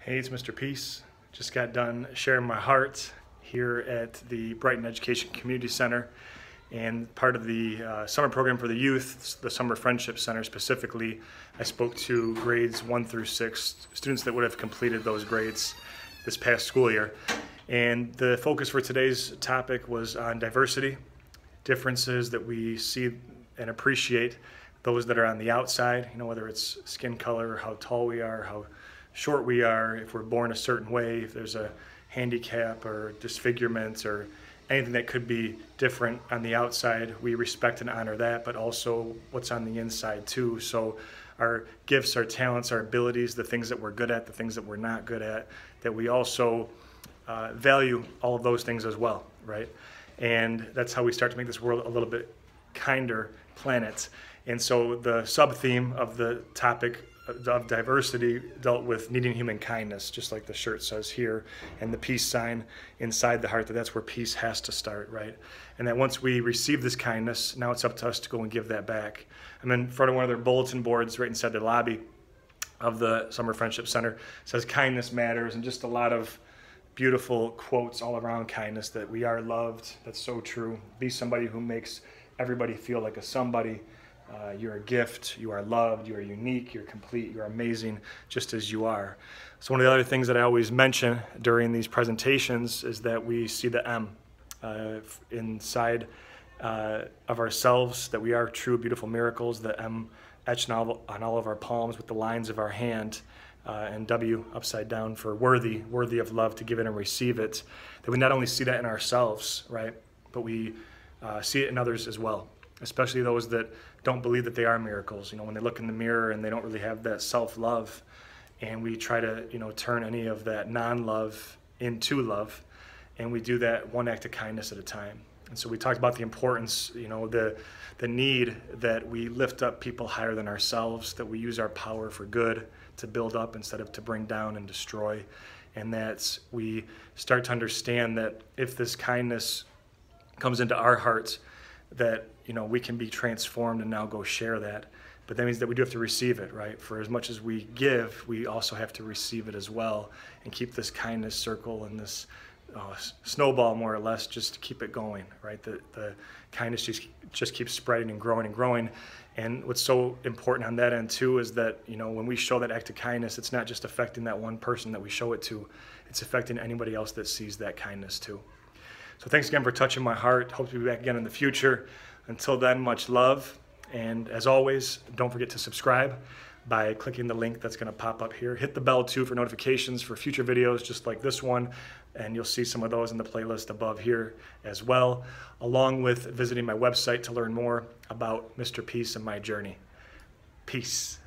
Hey, it's Mr. Peace. Just got done sharing my heart here at the Brighton Education Community Center, and part of the summer program for the youth, the Summer Friendship Center specifically. I spoke to grades 1 through 6, students that would have completed those grades this past school year. And the focus for today's topic was on diversity, differences that we see and appreciate, those that are on the outside, whether it's skin color, how tall we are, how short we are, if we're born a certain way, if there's a handicap or disfigurement or anything that could be different on the outside. We respect and honor that, but also what's on the inside too. So our gifts, our talents, our abilities, the things that we're good at, the things that we're not good at, that we also value all of those things as well, right? And that's how we start to make this world a little bit kinder planet. And so the sub-theme of the topic of diversity dealt with needing human kindness, just like the shirt says here, and the peace sign inside the heart, that's where peace has to start, right? And that once we receive this kindness, now it's up to us to go and give that back. I'm in front of one of their bulletin boards right inside the lobby of the Summer Friendship Center. It says kindness matters, and just a lot of beautiful quotes all around kindness, that we are loved. That's so true. Be somebody who makes everybody feel like a somebody. You're a gift, you are loved, you are unique, you're complete, you're amazing just as you are. So one of the other things that I always mention during these presentations is that we see the M inside of ourselves, that we are true, beautiful miracles, the M etched on all of our palms with the lines of our hand, and W upside down for worthy of love, to give it and receive it. That we not only see that in ourselves, right, but we see it in others as well, especially those that don't believe that they are miracles. When they look in the mirror and they don't really have that self-love, and we try to turn any of that non-love into love, and we do that one act of kindness at a time. And so we talked about the importance, the need that we lift up people higher than ourselves, that we use our power for good, to build up instead of to bring down and destroy, and that we start to understand that if this kindness comes into our hearts, that we can be transformed and now go share that. But that means that we do have to receive it, right? For as much as we give, we also have to receive it as well, and keep this kindness circle and this snowball, more or less, just to keep it going, right? The kindness just keeps spreading and growing and growing. And what's so important on that end too is that when we show that act of kindness, it's not just affecting that one person that we show it to, it's affecting anybody else that sees that kindness too. So thanks again for touching my heart. Hope to be back again in the future. Until then, much love. And as always, don't forget to subscribe by clicking the link that's going to pop up here. Hit the bell too for notifications for future videos just like this one. And you'll see some of those in the playlist above here as well, along with visiting my website to learn more about Mr. Peace and my journey. Peace.